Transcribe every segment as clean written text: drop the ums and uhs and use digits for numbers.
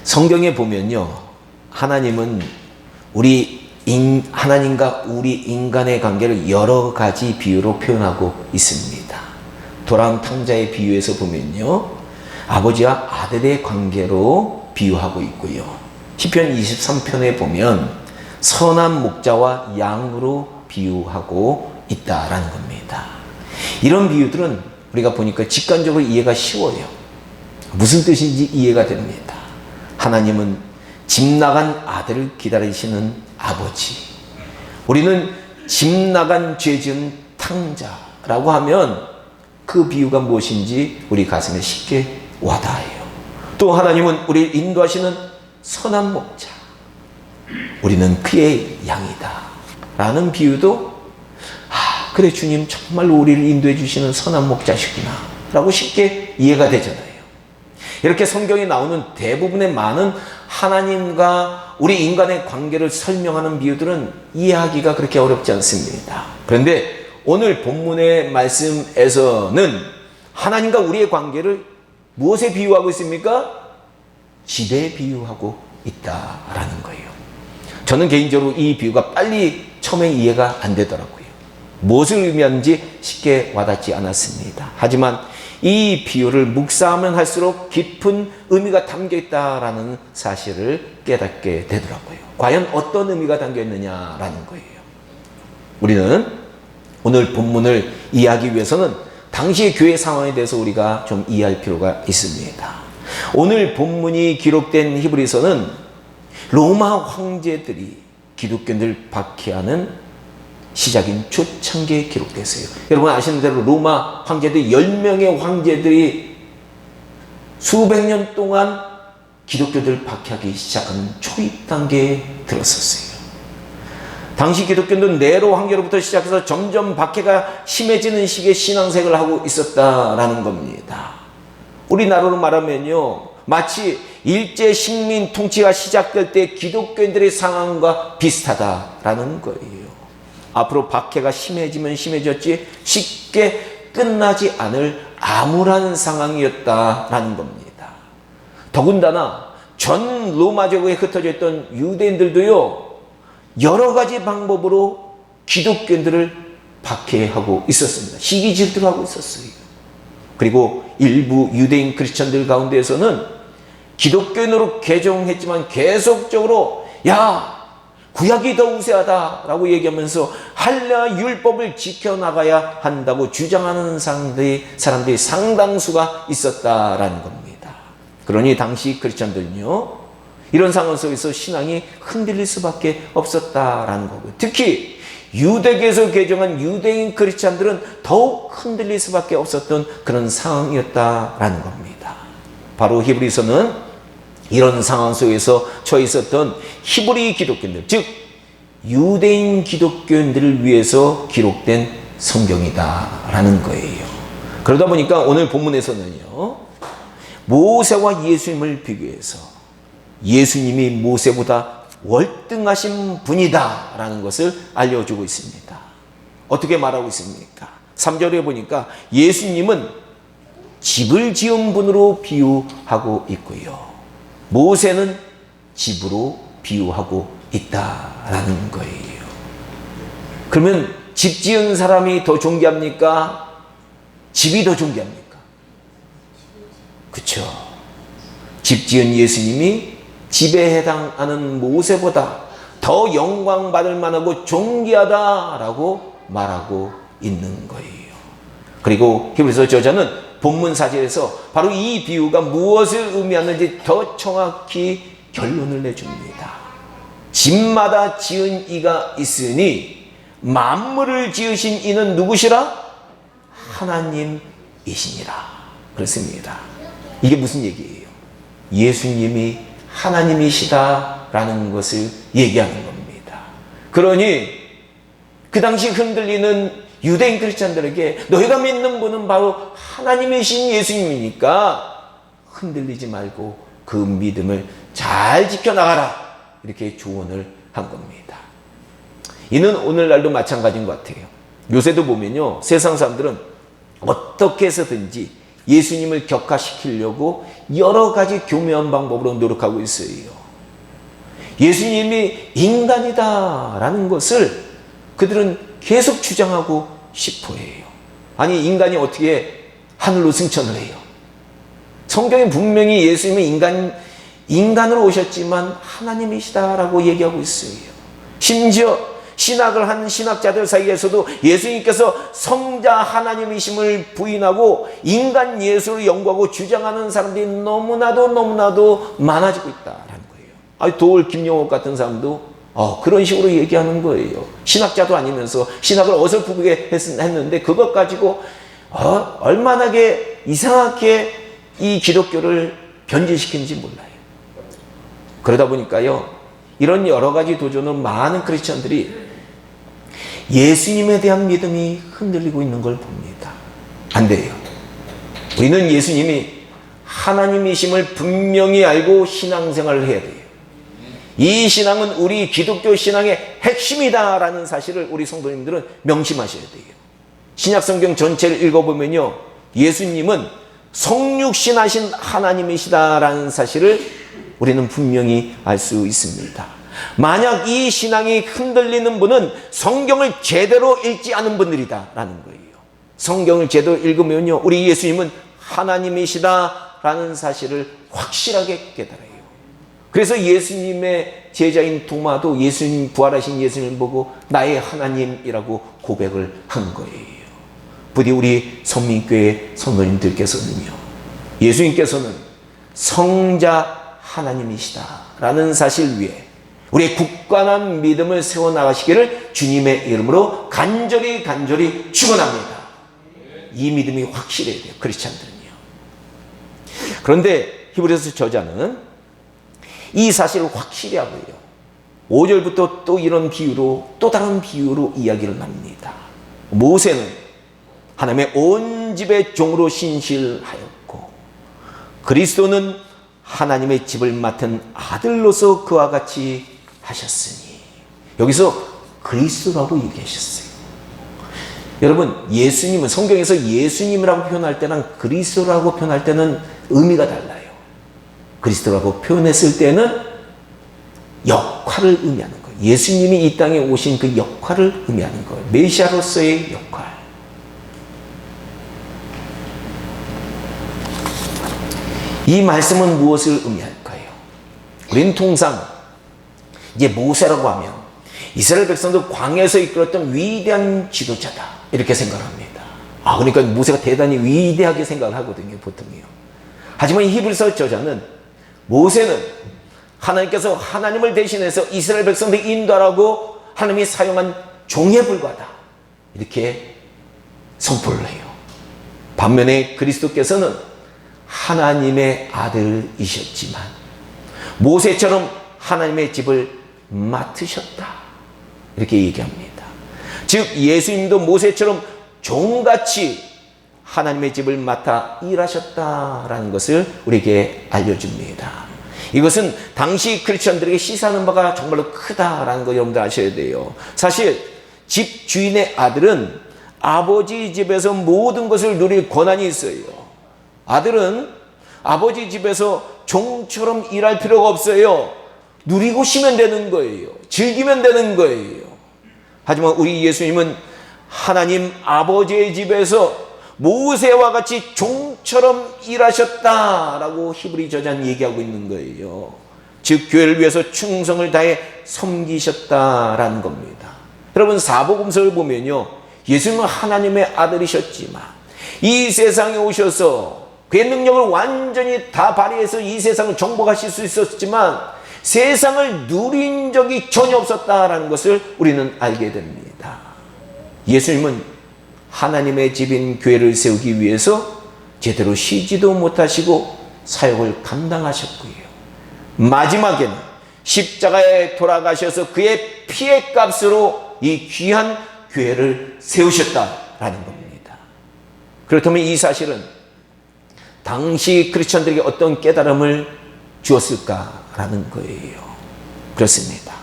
성경에 보면요, 하나님은 하나님과 우리 인간의 관계를 여러 가지 비유로 표현하고 있습니다. 돌아온 탕자의 비유에서 보면요, 아버지와 아들의 관계로 비유하고 있고요. 시편 23편에 보면 선한 목자와 양으로 비유하고 있다라는 겁니다. 이런 비유들은 우리가 보니까 직관적으로 이해가 쉬워요. 무슨 뜻인지 이해가 됩니다. 하나님은 집 나간 아들을 기다리시는 아버지, 우리는 집 나간 죄 지은 탕자라고 하면 그 비유가 무엇인지 우리 가슴에 쉽게 와닿아요. 또 하나님은 우리를 인도하시는 선한 목자, 우리는 그의 양이다 라는 비유도 그래, 주님 정말로 우리를 인도해 주시는 선한 목자시구나 라고 쉽게 이해가 되잖아요. 이렇게 성경에 나오는 대부분의 많은 하나님과 우리 인간의 관계를 설명하는 비유들은 이해하기가 그렇게 어렵지 않습니다. 그런데 오늘 본문의 말씀에서는 하나님과 우리의 관계를 무엇에 비유하고 있습니까? 집에 비유하고 있다라는 거예요. 저는 개인적으로 이 비유가 빨리 처음에 이해가 안 되더라고요. 무엇을 의미하는지 쉽게 와닿지 않았습니다. 하지만 이 비유를 묵상하면 할수록 깊은 의미가 담겨 있다라는 사실을 깨닫게 되더라고요. 과연 어떤 의미가 담겨 있느냐라는 거예요. 우리는 오늘 본문을 이해하기 위해서는 당시의 교회 상황에 대해서 우리가 좀 이해할 필요가 있습니다. 오늘 본문이 기록된 히브리서는 로마 황제들이 기독교인들 박해하는 시작인 초창기에 기록됐어요. 여러분 아시는 대로 로마 황제들 10명의 황제들이 수백 년 동안 기독교들 박해하기 시작한 초입 단계에 들었었어요. 당시 기독교는 네로 황제로부터 시작해서 점점 박해가 심해지는 시기에 신앙생활을 하고 있었다라는 겁니다. 우리나라로 말하면요, 마치 일제 식민 통치가 시작될 때 기독교인들의 상황과 비슷하다라는 거예요. 앞으로 박해가 심해지면 심해졌지 쉽게 끝나지 않을 암울한 상황이었다라는 겁니다. 더군다나 전 로마 제국에 흩어져 있던 유대인들도요, 여러 가지 방법으로 기독교인들을 박해하고 있었습니다. 시기 질투하고 있었어요. 그리고 일부 유대인 크리스천들 가운데에서는 기독교인으로 개종했지만 계속적으로 구약이 더 우세하다라고 얘기하면서 할례 율법을 지켜나가야 한다고 주장하는 사람들이 상당수가 있었다라는 겁니다. 그러니 당시 크리스천들은요, 이런 상황 속에서 신앙이 흔들릴 수밖에 없었다라는 거고요. 특히 유대교에서 개종한 유대인 크리스천들은 더욱 흔들릴 수밖에 없었던 그런 상황이었다라는 겁니다. 바로 히브리서는 이런 상황 속에서 처해 있었던 히브리 기독교인들, 즉 유대인 기독교인들을 위해서 기록된 성경이다라는 거예요. 그러다 보니까 오늘 본문에서는요, 모세와 예수님을 비교해서 예수님이 모세보다 월등하신 분이다라는 것을 알려주고 있습니다. 어떻게 말하고 있습니까? 3절에 보니까 예수님은 집을 지은 분으로 비유하고 있고요, 모세는 집으로 비유하고 있다라는 거예요. 그러면 집 지은 사람이 더 존귀합니까? 집이 더 존귀합니까? 그렇죠. 집 지은 예수님이 집에 해당하는 모세보다 더 영광받을 만하고 존귀하다라고 말하고 있는 거예요. 그리고 히브리서 저자는 본문 4절에서 바로 이 비유가 무엇을 의미하는지 더 정확히 결론을 내줍니다. 집마다 지은 이가 있으니 만물을 지으신 이는 누구시라? 하나님이시니라. 그렇습니다. 이게 무슨 얘기예요? 예수님이 하나님이시다라는 것을 얘기하는 겁니다. 그러니 그 당시 흔들리는 유대인 크리스천들에게 너희가 믿는 분은 바로 하나님이신 예수님이니까 흔들리지 말고 그 믿음을 잘 지켜나가라, 이렇게 조언을 한 겁니다. 이는 오늘날도 마찬가지인 것 같아요. 요새도 보면요, 세상 사람들은 어떻게 해서든지 예수님을 격화시키려고 여러 가지 교묘한 방법으로 노력하고 있어요. 예수님이 인간이다라는 것을 그들은 계속 주장하고 싶어 해요. 아니, 인간이 어떻게 하늘로 승천을 해요? 성경에 분명히 예수님은 인간으로 오셨지만 하나님이시다라고 얘기하고 있어요. 심지어 신학을 한 신학자들 사이에서도 예수님께서 성자 하나님이심을 부인하고 인간 예수를 연구하고 주장하는 사람들이 너무나도 많아지고 있다라는 거예요. 아니, 도울 김용옥 같은 사람도 그런 식으로 얘기하는 거예요. 신학자도 아니면서 신학을 어설프게 했는데 그것 가지고 얼마나 이상하게 이 기독교를 변질시키는지 몰라요. 그러다 보니까요, 이런 여러 가지 도전으로 많은 크리스천들이 예수님에 대한 믿음이 흔들리고 있는 걸 봅니다. 안 돼요. 우리는 예수님이 하나님이심을 분명히 알고 신앙생활을 해야 돼요. 이 신앙은 우리 기독교 신앙의 핵심이다라는 사실을 우리 성도님들은 명심하셔야 돼요. 신약성경 전체를 읽어보면요, 예수님은 성육신하신 하나님이시다라는 사실을 우리는 분명히 알 수 있습니다. 만약 이 신앙이 흔들리는 분은 성경을 제대로 읽지 않은 분들이다라는 거예요. 성경을 제대로 읽으면요, 우리 예수님은 하나님이시다라는 사실을 확실하게 깨달아요. 그래서 예수님의 제자인 도마도 부활하신 예수님을 보고 나의 하나님이라고 고백을 한 거예요. 부디 우리 선민교회 성도님들께서는요, 예수님께서는 성자 하나님이시다라는 사실 위에 우리의 굳건한 믿음을 세워나가시기를 주님의 이름으로 간절히 축원합니다. 이 믿음이 확실해야 돼요, 크리스찬들은요. 그런데 히브리서 저자는 이 사실을 확실히 하고요, 5절부터 또 이런 비유로, 또 다른 비유로 이야기를 합니다. 모세는 하나님의 온 집의 종으로 신실하였고 그리스도는 하나님의 집을 맡은 아들로서 그와 같이 하셨으니, 여기서 그리스도라고 얘기하셨어요. 여러분, 예수님은, 성경에서 예수님이라고 표현할 때랑 그리스도라고 표현할 때는 의미가 달라요. 그리스도라고 표현했을 때는 역할을 의미하는 거예요. 예수님이 이 땅에 오신 그 역할을 의미하는 거예요. 메시아로서의 역할. 이 말씀은 무엇을 의미할까요? 우리는 통상 이제 모세라고 하면 이스라엘 백성들 광야에서 이끌었던 위대한 지도자다, 이렇게 생각합니다. 그러니까 모세가 대단히 위대하게 생각을 하거든요, 보통이요. 하지만 히브리서 저자는 모세는 하나님께서 하나님을 대신해서 이스라엘 백성들 인도하라고 하나님이 사용한 종에 불과하다, 이렇게 선포를 해요. 반면에 그리스도께서는 하나님의 아들이셨지만 모세처럼 하나님의 집을 맡으셨다, 이렇게 얘기합니다. 즉 예수님도 모세처럼 종같이 하나님의 집을 맡아 일하셨다라는 것을 우리에게 알려줍니다. 이것은 당시 크리스천들에게 시사하는 바가 정말로 크다라는 거 여러분들 아셔야 돼요. 사실 집 주인의 아들은 아버지 집에서 모든 것을 누릴 권한이 있어요. 아들은 아버지 집에서 종처럼 일할 필요가 없어요. 누리고 쉬면 되는 거예요. 즐기면 되는 거예요. 하지만 우리 예수님은 하나님 아버지의 집에서 모세와 같이 종처럼 일하셨다라고 히브리 저자는 얘기하고 있는 거예요. 즉 교회를 위해서 충성을 다해 섬기셨다라는 겁니다. 여러분, 사복음서를 보면요, 예수님은 하나님의 아들이셨지만 이 세상에 오셔서 그의 능력을 완전히 다 발휘해서 이 세상을 정복하실 수 있었지만 세상을 누린 적이 전혀 없었다라는 것을 우리는 알게 됩니다. 예수님은 하나님의 집인 교회를 세우기 위해서 제대로 쉬지도 못하시고 사역을 감당하셨고요, 마지막에는 십자가에 돌아가셔서 그의 피의 값으로 이 귀한 교회를 세우셨다라는 겁니다. 그렇다면 이 사실은 당시 크리스천들에게 어떤 깨달음을 주었을까라는 거예요. 그렇습니다.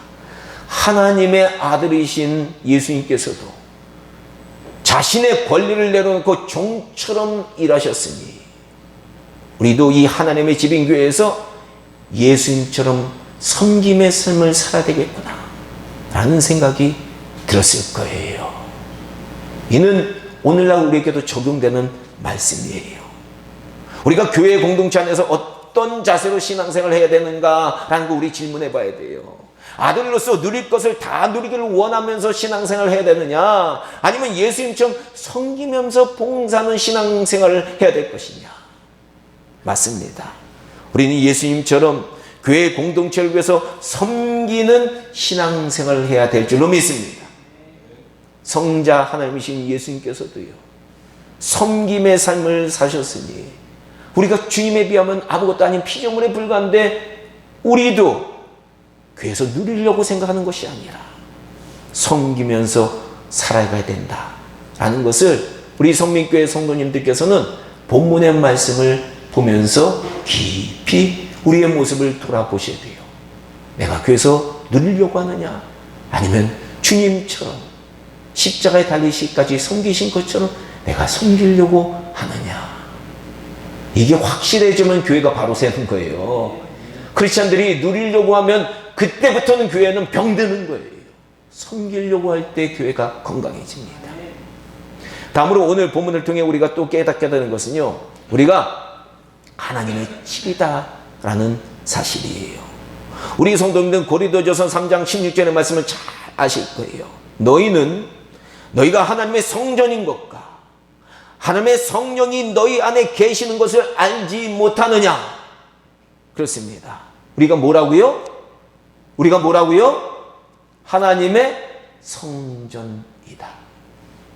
하나님의 아들이신 예수님께서도 자신의 권리를 내려놓고 종처럼 일하셨으니 우리도 이 하나님의 집인 교회에서 예수님처럼 섬김의 삶을 살아야 되겠구나 라는 생각이 들었을 거예요. 이는 오늘날 우리에게도 적용되는 말씀이에요. 우리가 교회 공동체 안에서 어떤 자세로 신앙생활을 해야 되는가라는 거 우리 질문해 봐야 돼요. 아들로서 누릴 것을 다 누리기를 원하면서 신앙생활을 해야 되느냐, 아니면 예수님처럼 섬기면서 봉사하는 신앙생활을 해야 될 것이냐. 맞습니다. 우리는 예수님처럼 교회 공동체를 위해서 섬기는 신앙생활을 해야 될 줄로 믿습니다. 성자 하나님이신 예수님께서도요, 섬김의 삶을 사셨으니 우리가 주님에 비하면 아무것도 아닌 피조물에 불과한데, 우리도 교회에서 누리려고 생각하는 것이 아니라 섬기면서 살아가야 된다라는 것을 우리 성민교회 성도님들께서는 본문의 말씀을 보면서 깊이 우리의 모습을 돌아보셔야 돼요. 내가 교회에서 누리려고 하느냐, 아니면 주님처럼 십자가에 달리시기까지 섬기신 것처럼 내가 섬기려고 하느냐. 이게 확실해지면 교회가 바로 세는 거예요. 크리스찬들이 누리려고 하면 그때부터는 교회는 병드는 거예요. 섬기려고 할 때 교회가 건강해집니다. 다음으로 오늘 본문을 통해 우리가 또 깨닫게 되는 것은요, 우리가 하나님의 집이다라는 사실이에요. 우리 성도님들은 고린도전서 3장 16절의 말씀을 잘 아실 거예요. 너희가 하나님의 성전인 것과 하나님의 성령이 너희 안에 계시는 것을 알지 못하느냐. 그렇습니다. 우리가 뭐라고요? 하나님의 성전이다.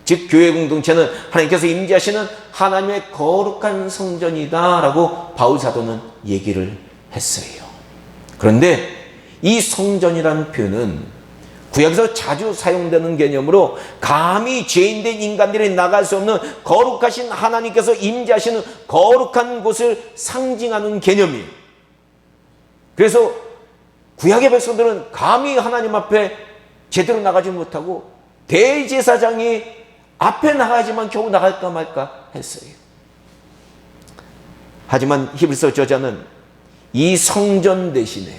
즉 교회 공동체는 하나님께서 임재하시는 하나님의 거룩한 성전이다 라고 바울 사도는 얘기를 했어요. 그런데 이 성전이라는 표현은 구약에서 자주 사용되는 개념으로 감히 죄인된 인간들이 나갈 수 없는 거룩하신 하나님께서 임재하시는 거룩한 곳을 상징하는 개념이에요. 그래서 구약의 백성들은 감히 하나님 앞에 제대로 나가지 못하고 대제사장이 앞에 나가야지만 겨우 나갈까 말까 했어요. 하지만 히브리서 저자는 이 성전 대신에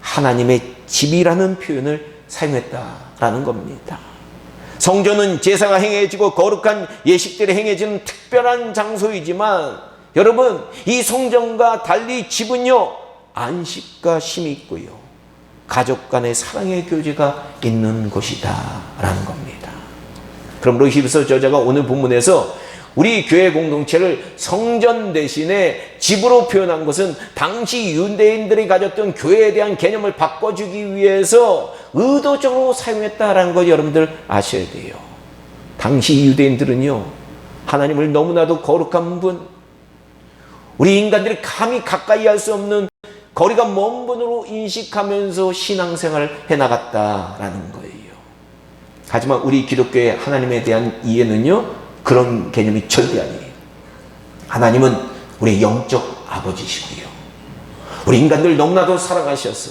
하나님의 집이라는 표현을 사용했다라는 겁니다. 성전은 제사가 행해지고 거룩한 예식들이 행해지는 특별한 장소이지만, 여러분, 이 성전과 달리 집은요, 안식과 쉼이 있고요, 가족 간의 사랑의 교제가 있는 곳이다 라는 겁니다. 그러므로 히브리서 저자가 오늘 본문에서 우리 교회 공동체를 성전 대신에 집으로 표현한 것은 당시 유대인들이 가졌던 교회에 대한 개념을 바꿔주기 위해서 의도적으로 사용했다라는 걸 여러분들 아셔야 돼요. 당시 유대인들은요, 하나님을 너무나도 거룩한 분, 우리 인간들이 감히 가까이 할 수 없는 거리가 먼 분으로 인식하면서 신앙생활을 해나갔다라는 거예요. 하지만 우리 기독교의 하나님에 대한 이해는요, 그런 개념이 절대 아니에요. 하나님은 우리 영적 아버지시고요, 우리 인간들 너무나도 사랑하셔서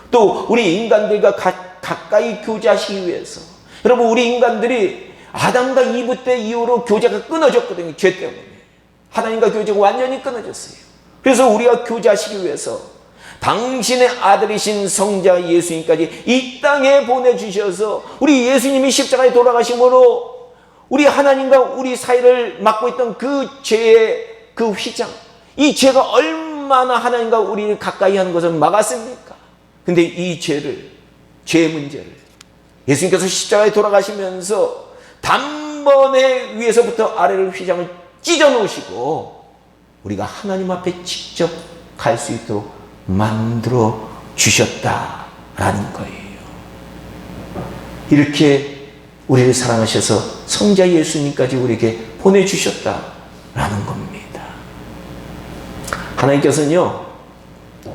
또 우리 인간들과 가까이 교제하시기 위해서, 여러분, 우리 인간들이 아담과 이브 때 이후로 교제가 끊어졌거든요. 죄 때문에 하나님과 교제가 완전히 끊어졌어요. 그래서 우리가 교제하시기 위해서 당신의 아들이신 성자 예수님까지 이 땅에 보내주셔서 우리 예수님이 십자가에 돌아가심으로 우리 하나님과 우리 사이를 막고 있던 그 죄의 그 휘장, 이 죄가 얼마나 하나님과 우리를 가까이 하는 것을 막았습니까? 근데 이 죄의 문제를 예수님께서 십자가에 돌아가시면서 단번에 위에서부터 아래를 휘장을 찢어 놓으시고 우리가 하나님 앞에 직접 갈 수 있도록 만들어 주셨다라는 거예요. 이렇게 우리를 사랑하셔서 성자 예수님까지 우리에게 보내주셨다라는 겁니다. 하나님께서는요,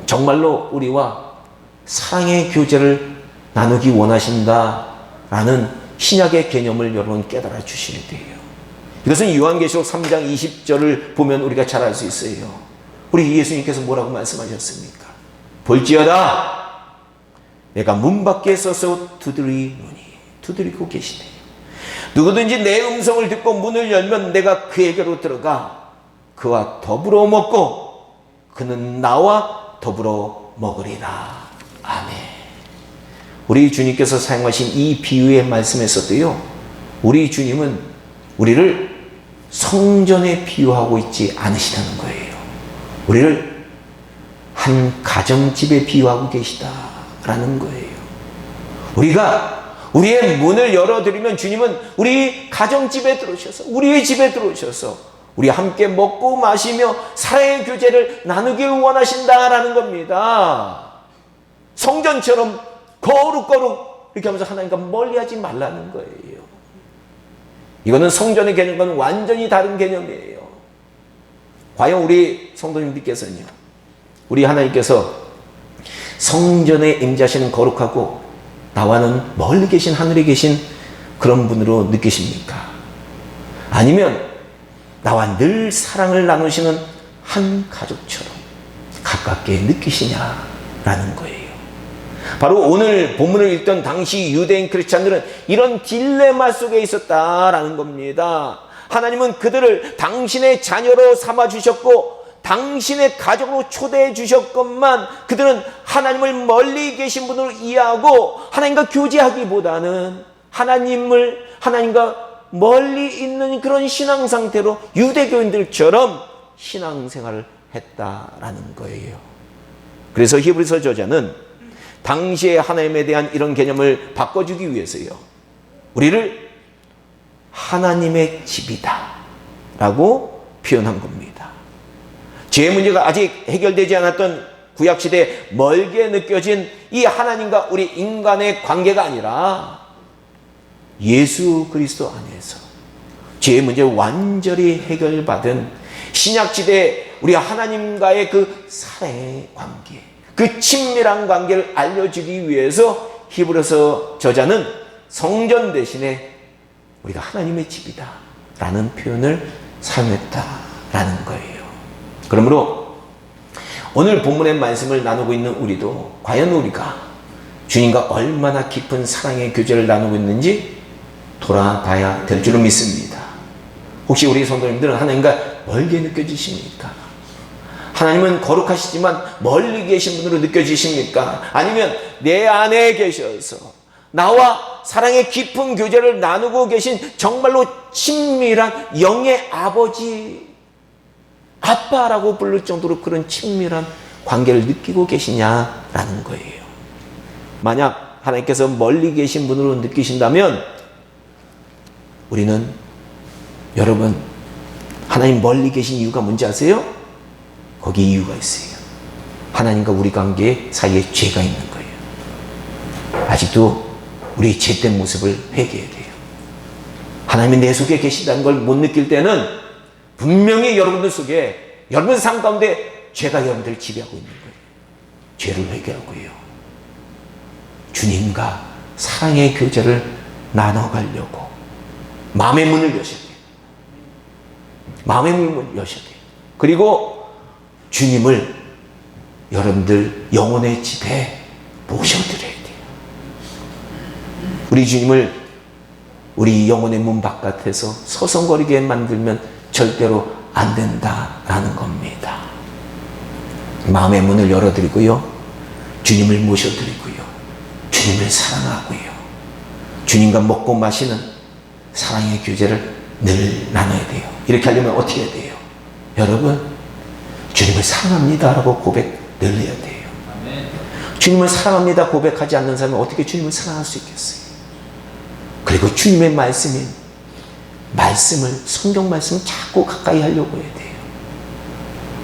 정말로 우리와 사랑의 교제를 나누기 원하신다라는 신약의 개념을 여러분 깨달아 주셔야 돼요. 이것은 요한계시록 3장 20절을 보면 우리가 잘 알 수 있어요. 우리 예수님께서 뭐라고 말씀하셨습니까? 볼지어다 내가 문 밖에 서서 두드리고 계시네요. 누구든지 내 음성을 듣고 문을 열면 내가 그에게로 들어가 그와 더불어 먹고 그는 나와 더불어 먹으리라. 아멘. 우리 주님께서 사용하신 이 비유의 말씀에서도요, 우리 주님은 우리를 성전에 비유하고 있지 않으시다는 거예요. 우리를 한 가정집에 비유하고 계시다라는 거예요. 우리가 우리의 문을 열어드리면 주님은 우리 가정집에 들어오셔서, 우리의 집에 들어오셔서 우리 함께 먹고 마시며 사랑의 교제를 나누길 원하신다라는 겁니다. 성전처럼 거룩거룩 이렇게 하면서 하나님과 멀리하지 말라는 거예요. 이거는 성전의 개념과는 완전히 다른 개념이에요. 과연 우리 성도님들께서는요, 우리 하나님께서 성전에 임재하시는 거룩하고 나와는 멀리 계신 하늘에 계신 그런 분으로 느끼십니까? 아니면 나와 늘 사랑을 나누시는 한 가족처럼 가깝게 느끼시냐라는 거예요. 바로 오늘 본문을 읽던 당시 유대인 크리스찬들은 이런 딜레마 속에 있었다라는 겁니다. 하나님은 그들을 당신의 자녀로 삼아주셨고 당신의 가족으로 초대해 주셨건만 그들은 하나님을 멀리 계신 분으로 이해하고 하나님과 교제하기보다는 하나님과 멀리 있는 그런 신앙 상태로 유대교인들처럼 신앙생활을 했다라는 거예요. 그래서 히브리서 저자는 당시의 하나님에 대한 이런 개념을 바꿔주기 위해서요, 우리를 하나님의 집이다 라고 표현한 겁니다. 죄의 문제가 아직 해결되지 않았던 구약시대에 멀게 느껴진 이 하나님과 우리 인간의 관계가 아니라 예수 그리스도 안에서 죄의 문제를 완전히 해결받은 신약시대에 우리 하나님과의 그 사랑의 관계, 그 친밀한 관계를 알려주기 위해서 히브리서 저자는 성전 대신에 우리가 하나님의 집이다 라는 표현을 사용했다라는 거예요. 그러므로 오늘 본문의 말씀을 나누고 있는 우리도 과연 우리가 주님과 얼마나 깊은 사랑의 교제를 나누고 있는지 돌아봐야 될 줄로 믿습니다. 혹시 우리 성도님들은 하나님과 멀게 느껴지십니까? 하나님은 거룩하시지만 멀리 계신 분으로 느껴지십니까? 아니면 내 안에 계셔서 나와 사랑의 깊은 교제를 나누고 계신 정말로 친밀한 영의 아버지, 아빠라고 부를 정도로 그런 친밀한 관계를 느끼고 계시냐라는 거예요. 만약 하나님께서 멀리 계신 분으로 느끼신다면 우리는, 여러분, 하나님 멀리 계신 이유가 뭔지 아세요? 거기 이유가 있어요. 하나님과 우리 관계 사이에 죄가 있는 거예요. 아직도 우리 죄된 모습을 회개해야 돼요. 하나님이 내 속에 계시다는 걸 못 느낄 때는 분명히 여러분들 속에, 여러분 삶 가운데 죄가 여러분들을 지배하고 있는 거예요. 죄를 회개하고요, 주님과 사랑의 교제를 나눠가려고 마음의 문을 여셔야 돼요. 마음의 문을 여셔야 돼요. 그리고 주님을 여러분들 영혼의 집에 모셔드려야 돼요. 우리 주님을 우리 영혼의 문 바깥에서 서성거리게 만들면 절대로 안 된다라는 겁니다. 마음의 문을 열어드리고요, 주님을 모셔드리고요, 주님을 사랑하고요, 주님과 먹고 마시는 사랑의 교제를 늘 나눠야 돼요. 이렇게 하려면 어떻게 해야 돼요? 여러분, 주님을 사랑합니다 라고 고백 늘 해야 돼요. 주님을 사랑합니다 고백하지 않는 사람은 어떻게 주님을 사랑할 수 있겠어요? 그리고 주님의 말씀을, 성경 말씀을 자꾸 가까이 하려고 해야 돼요.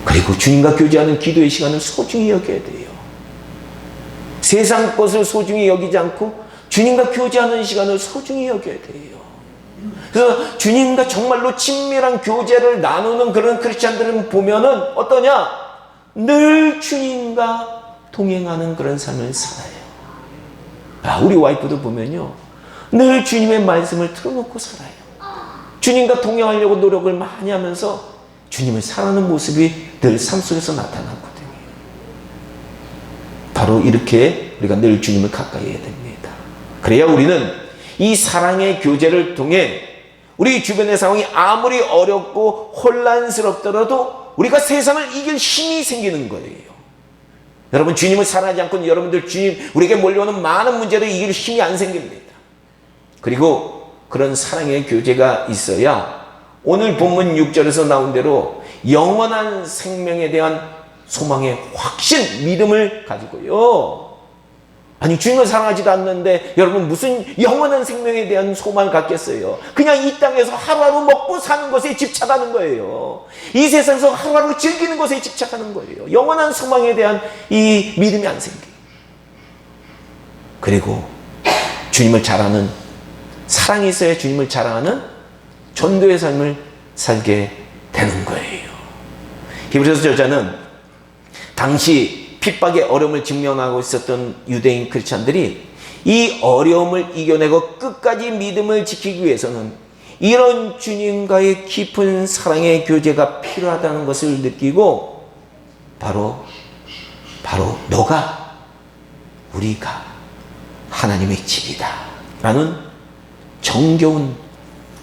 그리고 주님과 교제하는 기도의 시간을 소중히 여겨야 돼요. 세상 것을 소중히 여기지 않고 주님과 교제하는 시간을 소중히 여겨야 돼요. 그래서 주님과 정말로 친밀한 교제를 나누는 그런 크리스찬들을 보면은 어떠냐? 늘 주님과 동행하는 그런 삶을 살아요. 우리 와이프도 보면요, 늘 주님의 말씀을 틀어놓고 살아요. 주님과 동행하려고 노력을 많이 하면서 주님을 사랑하는 모습이 늘 삶 속에서 나타나거든요. 바로 이렇게 우리가 늘 주님을 가까이 해야 됩니다. 그래야 우리는 이 사랑의 교제를 통해 우리 주변의 상황이 아무리 어렵고 혼란스럽더라도 우리가 세상을 이길 힘이 생기는 거예요. 여러분, 주님을 사랑하지 않고 여러분들 주님, 우리에게 몰려오는 많은 문제도 이길 힘이 안 생깁니다. 그리고 그런 사랑의 교제가 있어야 오늘 본문 6절에서 나온 대로 영원한 생명에 대한 소망의 확신, 믿음을 가지고요. 아니, 주님을 사랑하지도 않는데 여러분 무슨 영원한 생명에 대한 소망을 갖겠어요? 그냥 이 땅에서 하루하루 먹고 사는 것에 집착하는 거예요. 이 세상에서 하루하루 즐기는 것에 집착하는 거예요. 영원한 소망에 대한 이 믿음이 안 생겨요. 그리고 주님을 잘 아는, 사랑이 있어야 주님을 자랑하는 전도의 삶을 살게 되는 거예요. 히브리서 저자는 당시 핍박의 어려움을 직면하고 있었던 유대인 크리스찬들이 이 어려움을 이겨내고 끝까지 믿음을 지키기 위해서는 이런 주님과의 깊은 사랑의 교제가 필요하다는 것을 느끼고 바로 너가 우리가 하나님의 집이다 라는 정겨운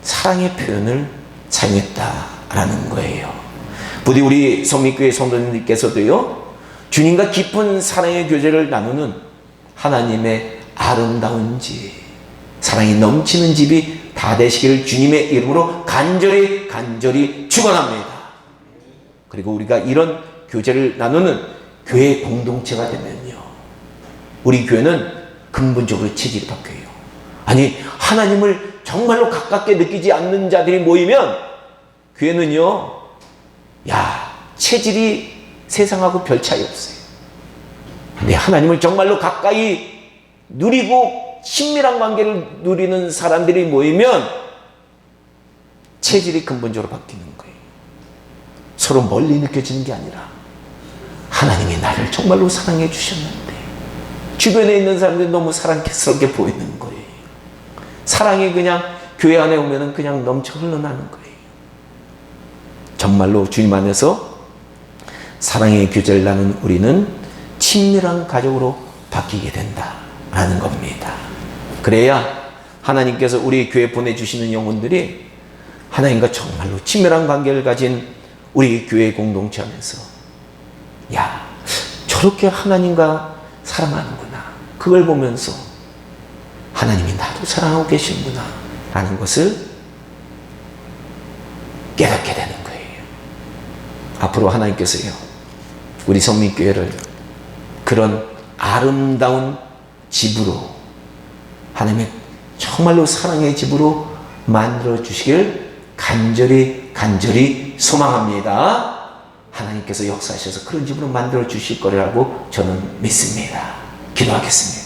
사랑의 표현을 사용했다라는 거예요. 부디 우리 성민교회 성도님들께서도요, 주님과 깊은 사랑의 교제를 나누는 하나님의 아름다운 집, 사랑이 넘치는 집이 다 되시기를 주님의 이름으로 간절히 축원합니다. 그리고 우리가 이런 교제를 나누는 교회 공동체가 되면요, 우리 교회는 근본적으로 체질이 바뀌어요. 아니, 하나님을 정말로 가깝게 느끼지 않는 자들이 모이면 교회는요, 체질이 세상하고 별 차이 없어요. 근데 하나님을 정말로 가까이 누리고 친밀한 관계를 누리는 사람들이 모이면 체질이 근본적으로 바뀌는 거예요. 서로 멀리 느껴지는 게 아니라 하나님이 나를 정말로 사랑해 주셨는데 주변에 있는 사람들이 너무 사랑스럽게 보이는 거예요. 사랑이 그냥 교회 안에 오면은 그냥 넘쳐 흘러나는 거예요. 정말로 주님 안에서 사랑의 교제를 나눈 우리는 친밀한 가족으로 바뀌게 된다라는 겁니다. 그래야 하나님께서 우리 교회에 보내주시는 영혼들이 하나님과 정말로 친밀한 관계를 가진 우리 교회 공동체 안에서 저렇게 하나님과 사랑하는구나, 그걸 보면서 하나님이 나도 사랑하고 계시는구나 라는 것을 깨닫게 되는 거예요. 앞으로 하나님께서요, 우리 성민교회를 그런 아름다운 집으로, 하나님의 정말로 사랑의 집으로 만들어 주시길 간절히 소망합니다. 하나님께서 역사하셔서 그런 집으로 만들어 주실 거라고 저는 믿습니다. 기도하겠습니다.